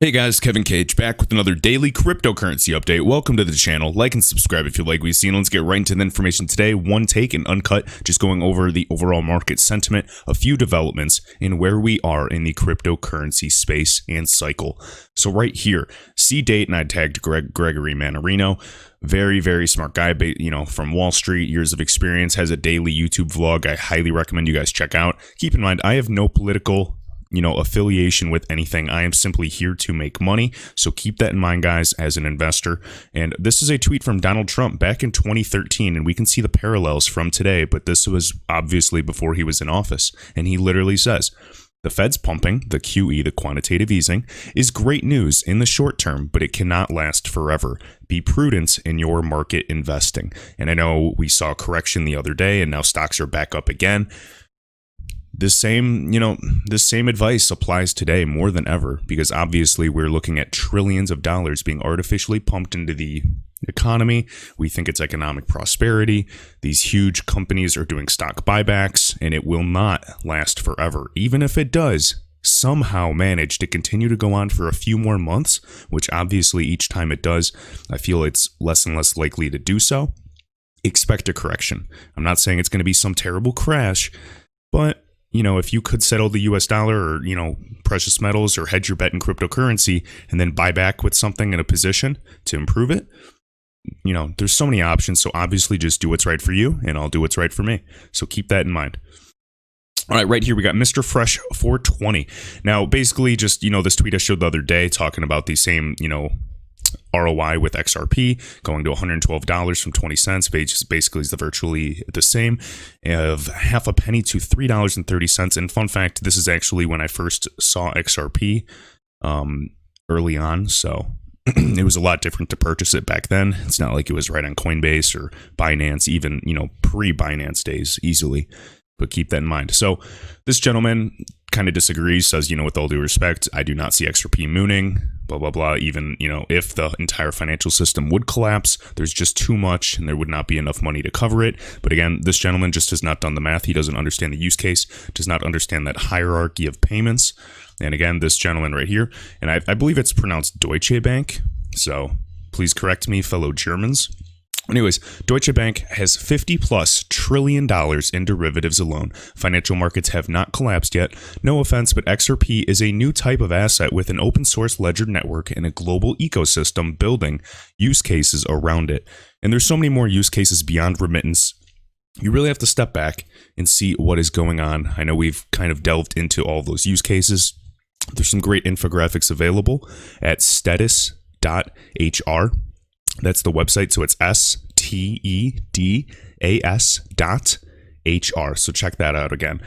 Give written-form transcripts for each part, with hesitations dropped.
Hey guys, Kevin Cage back with another daily cryptocurrency update. Welcome to the channel. Like and subscribe if you like what you've seen. Let's get right into the information today. One take and uncut, just going over the overall market sentiment, a few developments, and where we are in the cryptocurrency space and cycle. So right here, see date, and I tagged Gregory Mannarino. Very, very smart guy, from Wall Street, years of experience, has a daily YouTube vlog. I highly recommend you guys check out. Keep in mind, I have no political affiliation with anything. I am simply here to make money. So keep that in mind, guys, as an investor. And this is a tweet from Donald Trump back in 2013, and we can see the parallels from today, but this was obviously before he was in office. And he literally says, the Fed's pumping, the QE, the quantitative easing, is great news in the short term, but it cannot last forever. Be prudent in your market investing. And I know we saw a correction the other day, and now stocks are back up again. This same advice applies today more than ever, because obviously we're looking at trillions of dollars being artificially pumped into the economy. We think it's economic prosperity. These huge companies are doing stock buybacks, and it will not last forever. Even if it does somehow manage to continue to go on for a few more months, which obviously each time it does, I feel it's less and less likely to do so. Expect a correction. I'm not saying it's going to be some terrible crash, but if you could settle the US dollar or, precious metals or hedge your bet in cryptocurrency and then buy back with something in a position to improve it, there's so many options. So obviously just do what's right for you, and I'll do what's right for me. So keep that in mind. All right, right here we got Mr. Fresh 420. Now, basically just, this tweet I showed the other day talking about the same, ROI with XRP going to $112 from 20 cents. Basically is virtually the same, of half a penny to $3.30. And fun fact, this is actually when I first saw XRP early on. So it was a lot different to purchase it back then. It's not like it was right on Coinbase or Binance, even, pre-Binance days easily. But keep that in mind. So this gentleman kind of disagrees, says, with all due respect, I do not see XRP mooning, blah, blah, blah. Even, if the entire financial system would collapse, there's just too much and there would not be enough money to cover it. But again, this gentleman just has not done the math. He doesn't understand the use case, does not understand that hierarchy of payments. And again, this gentleman right here, and I believe it's pronounced Deutsche Bank. So please correct me, fellow Germans. Anyways, Deutsche Bank has $50+ trillion in derivatives alone. Financial markets have not collapsed yet. No offense, but XRP is a new type of asset with an open source ledger network and a global ecosystem building use cases around it. And there's so many more use cases beyond remittance. You really have to step back and see what is going on. I know we've kind of delved into all those use cases. There's some great infographics available at status.hr. That's the website. So it's stedas.hr. So check that out again.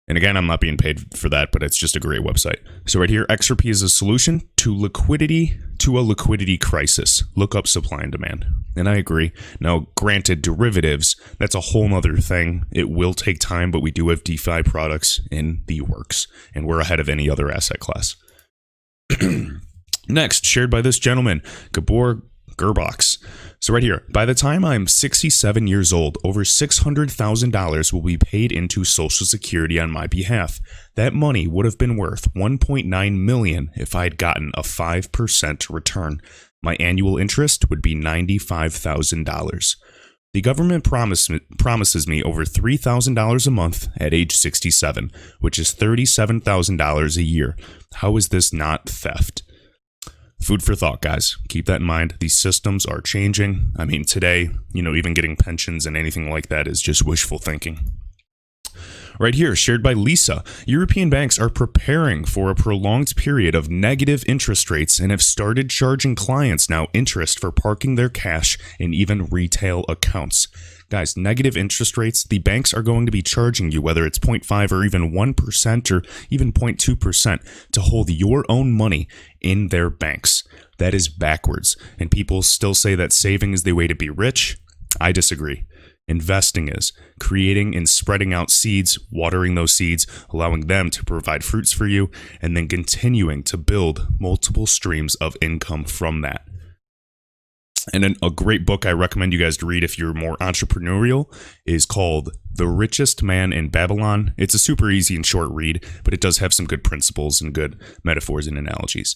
And again, I'm not being paid for that, but it's just a great website. So right here, XRP is a solution to a liquidity crisis. Look up supply and demand. And I agree. Now, granted, derivatives, that's a whole nother thing. It will take time, but we do have DeFi products in the works, and we're ahead of any other asset class. Next, shared by this gentleman, Gabor Gerbox. So right here, by the time I'm 67 years old, over $600,000 will be paid into Social Security on my behalf. That money would have been worth $1.9 million if I had gotten a 5% return. My annual interest would be $95,000. The government promises me over $3,000 a month at age 67, which is $37,000 a year. How is this not theft? Food for thought, guys. Keep that in mind. These systems are changing. I mean, today, even getting pensions and anything like that is just wishful thinking. Right here, shared by Lisa. European banks are preparing for a prolonged period of negative interest rates and have started charging clients now interest for parking their cash in even retail accounts. Guys, negative interest rates, the banks are going to be charging you, whether it's 0.5 or even 1% or even 0.2%, to hold your own money in their banks. That is backwards. And people still say that saving is the way to be rich. I disagree. Investing is creating and spreading out seeds, watering those seeds, allowing them to provide fruits for you, and then continuing to build multiple streams of income from that. And then a great book I recommend you guys to read if you're more entrepreneurial is called The Richest Man in Babylon. It's a super easy and short read, but it does have some good principles and good metaphors and analogies.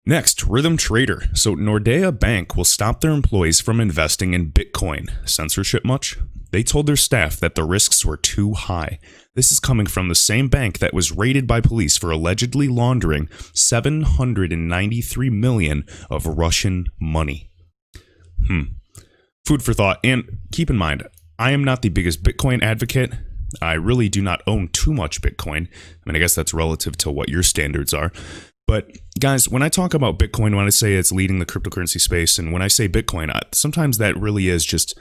Next, Rhythm Trader. So Nordea Bank will stop their employees from investing in Bitcoin. Censorship much? They told their staff that the risks were too high. This is coming from the same bank that was raided by police for allegedly laundering $793 million of Russian money. Food for thought. And keep in mind, I am not the biggest Bitcoin advocate. I really do not own too much Bitcoin. I mean, I guess that's relative to what your standards are. But guys, when I talk about Bitcoin, when I say it's leading the cryptocurrency space, and when I say Bitcoin, sometimes that really is just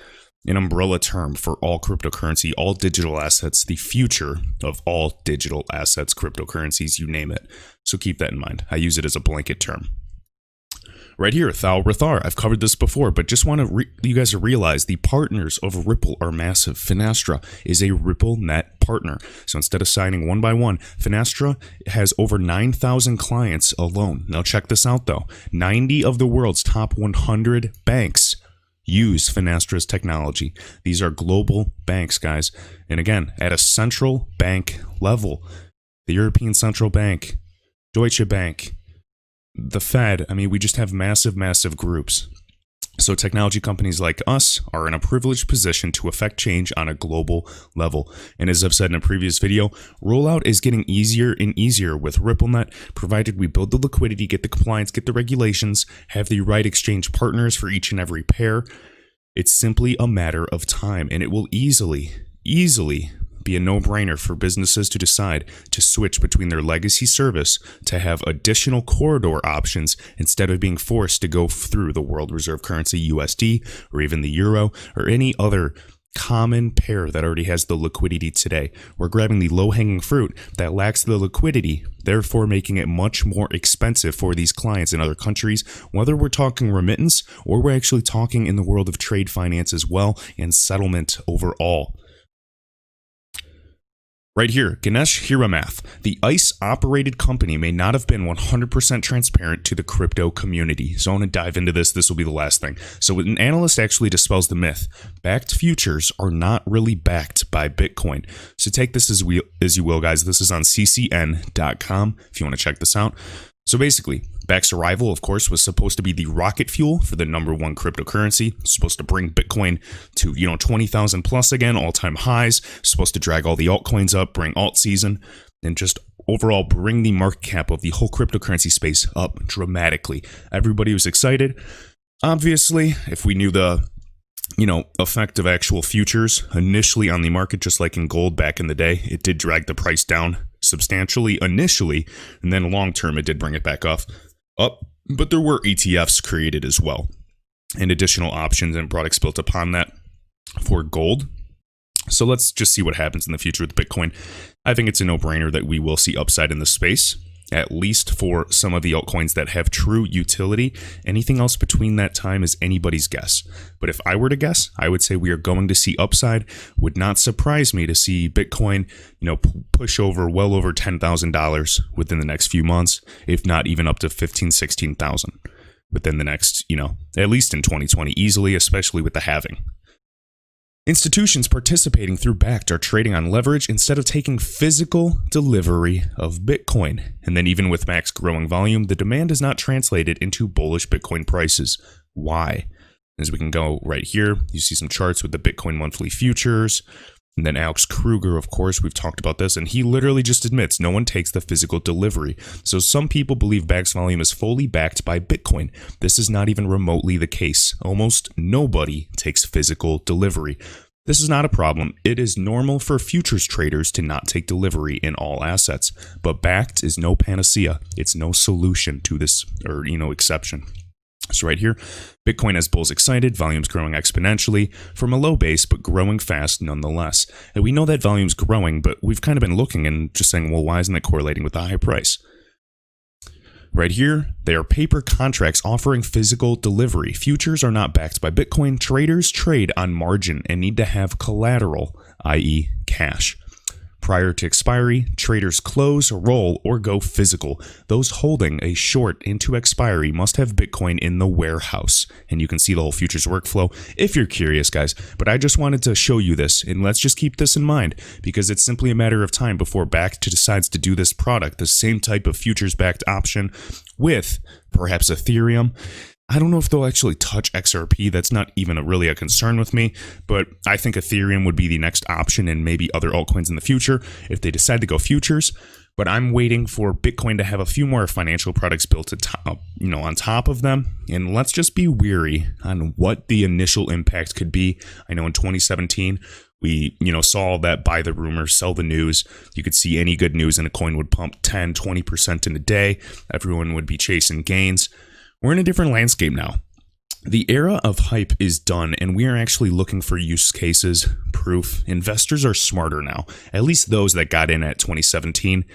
an umbrella term for all cryptocurrency, all digital assets, the future of all digital assets, cryptocurrencies, you name it. So keep that in mind. I use it as a blanket term. Right here, Thal Rathar. I've covered this before, but just want you guys to realize the partners of Ripple are massive. Finastra is a RippleNet partner. So instead of signing one by one, Finastra has over 9,000 clients alone. Now check this out though. 90 of the world's top 100 banks use Finastra's technology. These are global banks, guys. And again, at a central bank level, the European Central Bank, Deutsche Bank, the Fed, I mean, we just have massive, massive groups. So technology companies like us are in a privileged position to affect change on a global level. And as I've said in a previous video, rollout is getting easier and easier with RippleNet, provided we build the liquidity, get the compliance, get the regulations, have the right exchange partners for each and every pair. It's simply a matter of time, and it will easily be a no-brainer for businesses to decide to switch between their legacy service to have additional corridor options instead of being forced to go through the world reserve currency USD or even the euro or any other common pair that already has the liquidity today. We're grabbing the low-hanging fruit that lacks the liquidity, therefore making it much more expensive for these clients in other countries, whether we're talking remittance or we're actually talking in the world of trade finance as well and settlement overall. Right here, Ganesh Hiramath. The ICE-operated company may not have been 100% transparent to the crypto community. So I want to dive into this. This will be the last thing. So an analyst actually dispels the myth. Backed futures are not really backed by Bitcoin. So take this as you will, guys. This is on ccn.com if you want to check this out. So basically, Back's arrival, of course, was supposed to be the rocket fuel for the #1 cryptocurrency. It's supposed to bring Bitcoin to, 20,000 plus again, all-time highs. It's supposed to drag all the altcoins up, bring alt season, and just overall bring the market cap of the whole cryptocurrency space up dramatically. Everybody was excited. Obviously, if we knew the effect of actual futures initially on the market, just like in gold back in the day, it did drag the price down substantially initially, and then long term it did bring it back up. But there were ETFs created as well, and additional options and products built upon that for gold. So let's just see what happens in the future with Bitcoin. I think it's a no-brainer that we will see upside in the space, at least for some of the altcoins that have true utility. Anything else between that time is anybody's guess. But if I were to guess, I would say we are going to see upside. Would not surprise me to see Bitcoin, push well over $10,000 within the next few months, if not even up to 15,000, 16,000 within the next, at least in 2020 easily, especially with the halving. Institutions participating through Bakkt are trading on leverage instead of taking physical delivery of Bitcoin. And then even with max growing volume, the demand is not translated into bullish Bitcoin prices. Why? As we can go right here, you see some charts with the Bitcoin monthly futures. And then Alex Kruger, of course, we've talked about this, and he literally just admits no one takes the physical delivery. So some people believe Bakkt's volume is fully backed by Bitcoin. This is not even remotely the case. Almost nobody takes physical delivery. This is not a problem. It is normal for futures traders to not take delivery in all assets, but Bakkt is no panacea. It's no solution to this, or, exception. So right here, Bitcoin has bulls excited, volume's growing exponentially from a low base, but growing fast nonetheless. And we know that volume's growing, but we've kind of been looking and just saying, well, why isn't that correlating with the high price? Right here, they are paper contracts offering physical delivery. Futures are not backed by Bitcoin. Traders trade on margin and need to have collateral, i.e. cash. Prior to expiry, traders close, roll, or go physical. Those holding a short into expiry must have Bitcoin in the warehouse. And you can see the whole futures workflow if you're curious, guys. But I just wanted to show you this, and let's just keep this in mind, because it's simply a matter of time before Bakkt decides to do this product, the same type of futures-backed option with perhaps Ethereum. I don't know if they'll actually touch XRP. That's not even really a concern with me, but I think Ethereum would be the next option and maybe other altcoins in the future if they decide to go futures. But I'm waiting for Bitcoin to have a few more financial products built on top of them. And let's just be weary on what the initial impact could be. I know in 2017, we saw that buy the rumors, sell the news. You could see any good news and a coin would pump 10, 20% in a day. Everyone would be chasing gains. We're in a different landscape now. The era of hype is done, and we are actually looking for use cases, proof. Investors are smarter now, at least those that got in at 2017.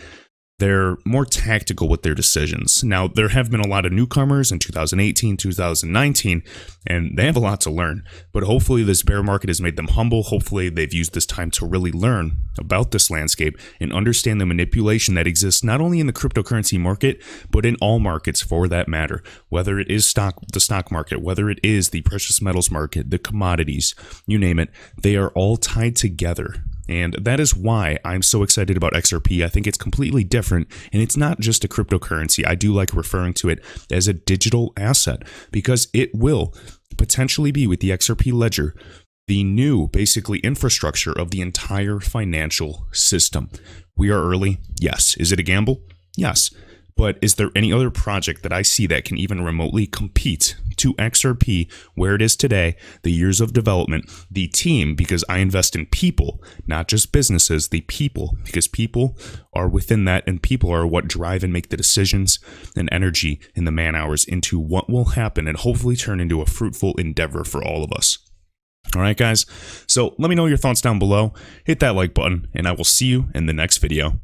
They're more tactical with their decisions. Now, there have been a lot of newcomers in 2018, 2019, and they have a lot to learn. But hopefully this bear market has made them humble. Hopefully they've used this time to really learn about this landscape and understand the manipulation that exists not only in the cryptocurrency market, but in all markets for that matter. Whether it is the stock market, whether it is the precious metals market, the commodities, you name it, they are all tied together. And that is why I'm so excited about XRP. I think it's completely different, and it's not just a cryptocurrency. I do like referring to it as a digital asset because it will potentially be, with the XRP ledger, the new, basically, infrastructure of the entire financial system. We are early. Yes. Is it a gamble? Yes. But is there any other project that I see that can even remotely compete to XRP where it is today, the years of development, the team, because I invest in people, not just businesses, the people, because people are within that, and people are what drive and make the decisions and energy and the man hours into what will happen and hopefully turn into a fruitful endeavor for all of us. All right, guys. So let me know your thoughts down below. Hit that like button, and I will see you in the next video.